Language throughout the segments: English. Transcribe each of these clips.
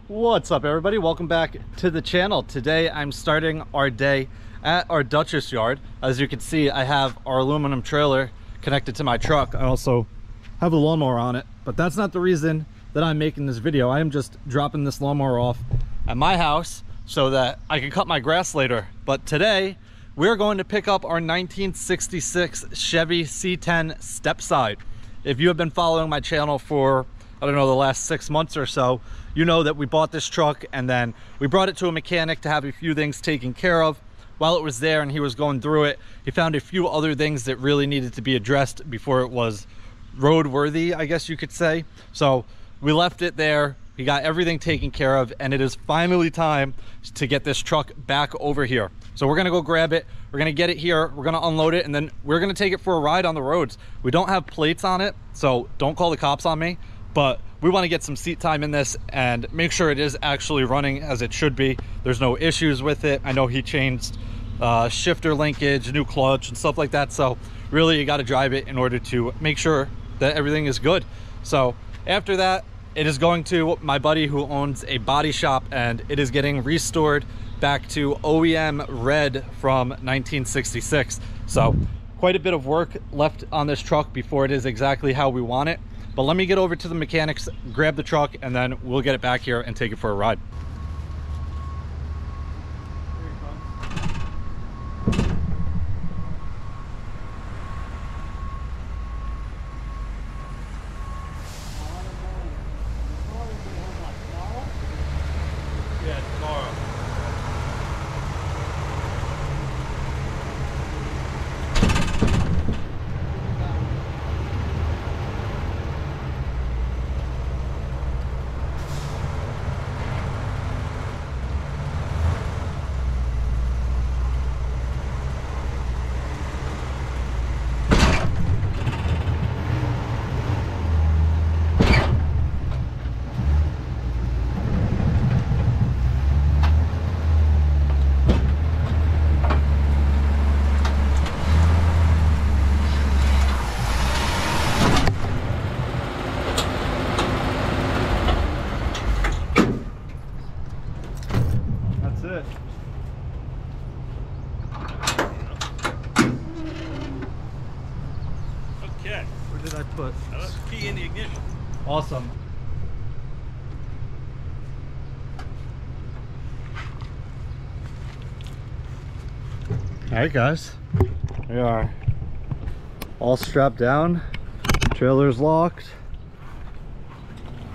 What's up, everybody? Welcome back to the channel. Today I'm starting our day at our Dutchess yard. As you can see, I have our aluminum trailer connected to my truck. I also have a lawnmower on it, but that's not the reason that I'm making this video. I am just dropping this lawnmower off at my house so that I can cut my grass later. But today we're going to pick up our 1966 Chevy C10 Stepside. If you have been following my channel for, I don't know, the last 6 months or so, you know that we bought this truck and then we brought it to a mechanic to have a few things taken care of. While it was there and he was going through it, he found a few other things that really needed to be addressed before it was roadworthy, I guess you could say. So we left it there. He got everything taken care of, and it is finally time to get this truck back over here. So we're gonna go grab it. We're gonna get it here. We're gonna unload it, and then we're gonna take it for a ride on the roads. We don't have plates on it, so don't call the cops on me, but we want to get some seat time in this and make sure it is actually running as it should be. There's no issues with it. I know he changed shifter linkage, new clutch and stuff like that, so really you got to drive it in order to make sure that everything is good. So after that, it is going to my buddy who owns a body shop, and it is getting restored back to OEM red from 1966. So quite a bit of work left on this truck before it is exactly how we want it. But let me get over to the mechanics, grab the truck, and then we'll get it back here and take it for a ride. Yeah, tomorrow. Okay. Where did I put? Now let's key in the ignition. Awesome. All right, guys, we are all strapped down. Trailer's locked.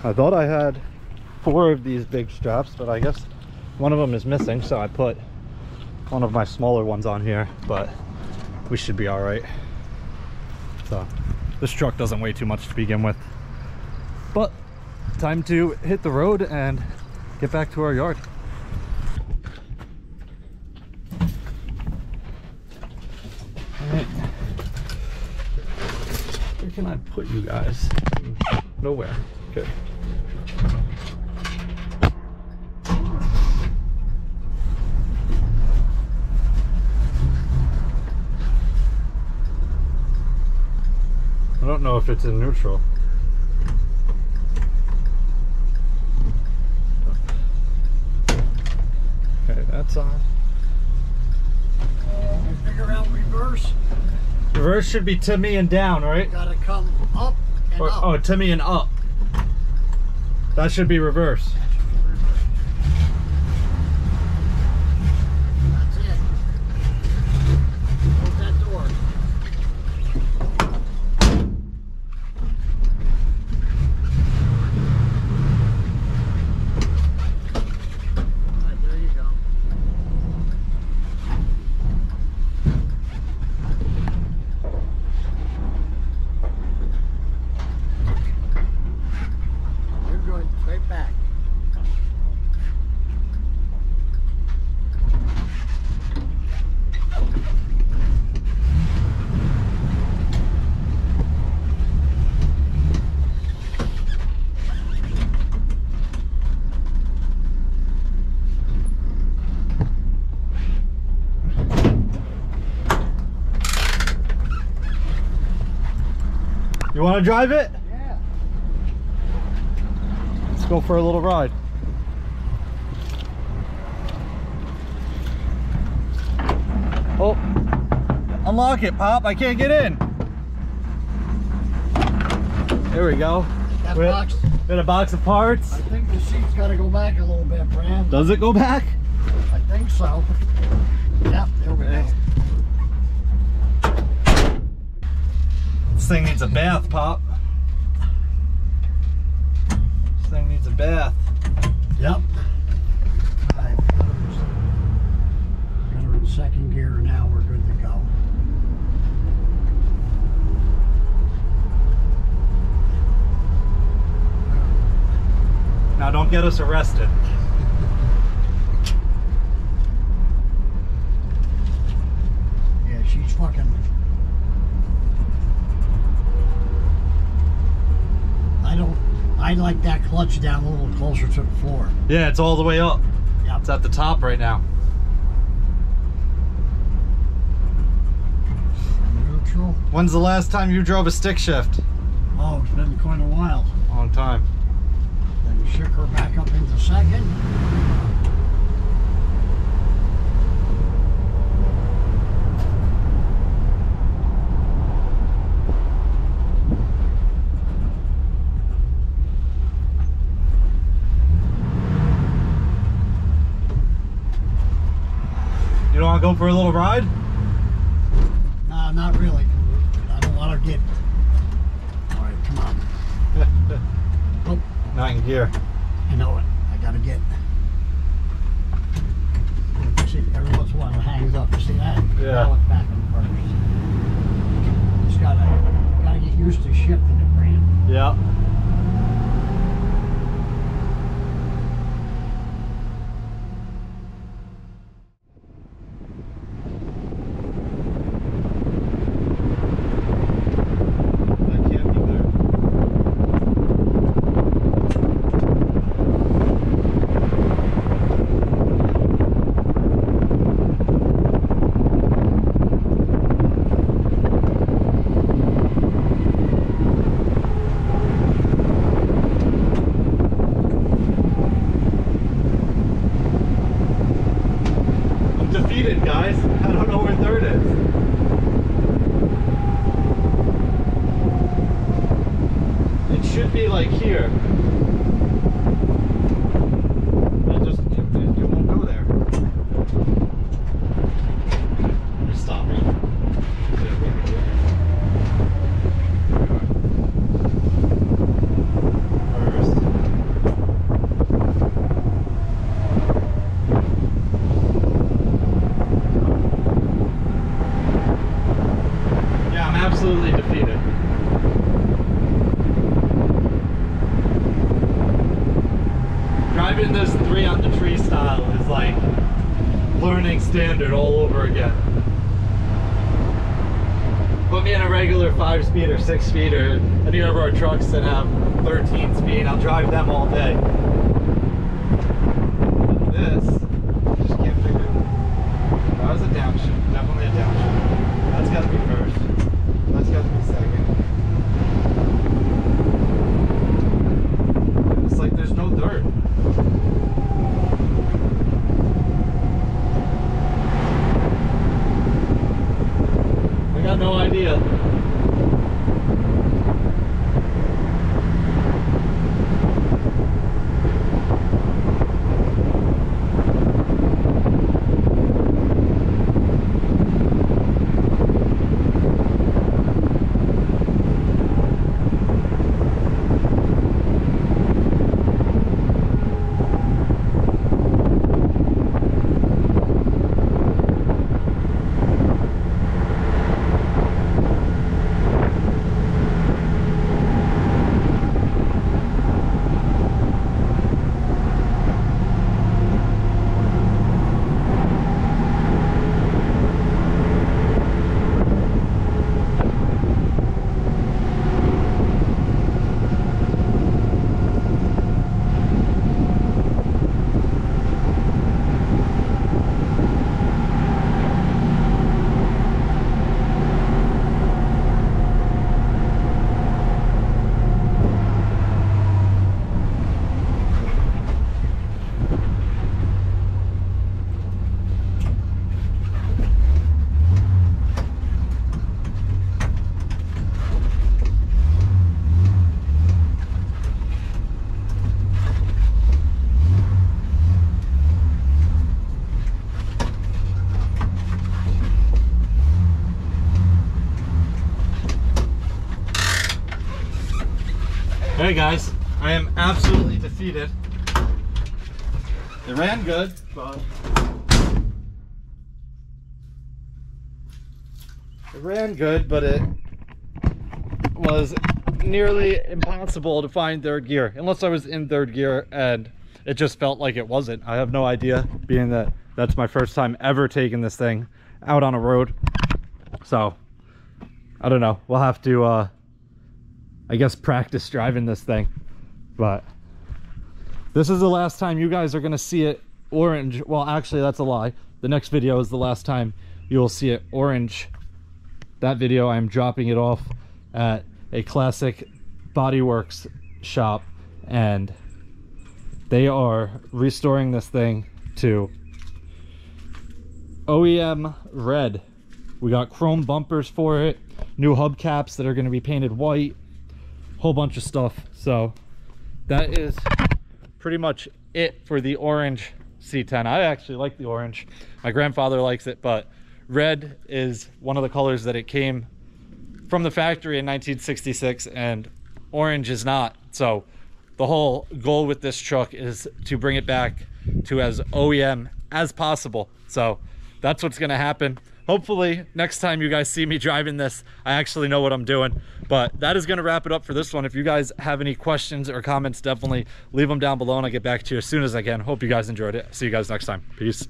I thought I had 4 of these big straps, but I guess one of them is missing, so I put one of my smaller ones on here, but we should be all right. So this truck doesn't weigh too much to begin with, but time to hit the road and get back to our yard. All right. Where can I put you guys? Nowhere. Good. I don't know if it's in neutral. Okay, that's on. Figure out reverse. Reverse should be to me and down, right? Gotta come up and up. Oh, to me and up. That should be reverse. That's it. Close that door. All right, there you go. You're going straight back. You want to drive it? Yeah. Let's go for a little ride. Oh, unlock it, Pop. I can't get in. There we go. That box. Got a box of parts. I think the seat's got to go back a little bit, Brad. Does it go back? I think so. Yep, there we go. This thing needs a bath, Pop. This thing needs a bath. Yep. I've got her in second gear now. We're good to go. Now don't get us arrested. Yeah, she's fucking... I like that clutch down a little closer to the floor. Yeah, it's all the way up. Yep. It's at the top right now. Neutral. When's the last time you drove a stick shift? Oh, it's been quite a while. Long time. Then shook her back up into second. You don't want to go for a little ride? Nah, not really. I don't want to get... All right, come on. Oh, Not in gear. I know it. I gotta get... See, every once in a while it hangs up. You see that? Yeah. Now it's back in first. Just gotta get used to shifting it, Brand. Yeah. Defeated, guys. I don't know where third is. It should be like here. It won't go there. You're stopping. First. Absolutely defeated. Driving this 3 on the tree style is like learning standard all over again. Put me in a regular 5-speed or 6-speed or any of our trucks that have 13 speed, I'll drive them all day. But this, I just can't figure it out. That was a downshift, definitely a downshift. That's got to be first. That's got to be second. It's like there's no dirt. I got no idea. Okay guys, I am absolutely defeated. It ran good, but it was nearly impossible to find third gear, unless I was in third gear, and it just felt like it wasn't. I have no idea, being that that's my first time ever taking this thing out on a road. So I don't know, we'll have to I guess practice driving this thing. But this is the last time you guys are gonna see it orange. Well, actually that's a lie. The next video is the last time you will see it orange. That video I'm dropping it off at a Classic Body Works shop, and they are restoring this thing to OEM red. We got chrome bumpers for it, new hubcaps that are going to be painted white, whole bunch of stuff. So that is pretty much it for the orange C10. I actually like the orange. My grandfather likes it, but red is one of the colors that it came from the factory in 1966, and orange is not. So the whole goal with this truck is to bring it back to as OEM as possible. So that's what's gonna happen. Hopefully next time you guys see me driving this, I actually know what I'm doing. But that is gonna wrap it up for this one. If you guys have any questions or comments, definitely leave them down below and I'll get back to you as soon as I can. Hope you guys enjoyed it. See you guys next time. Peace.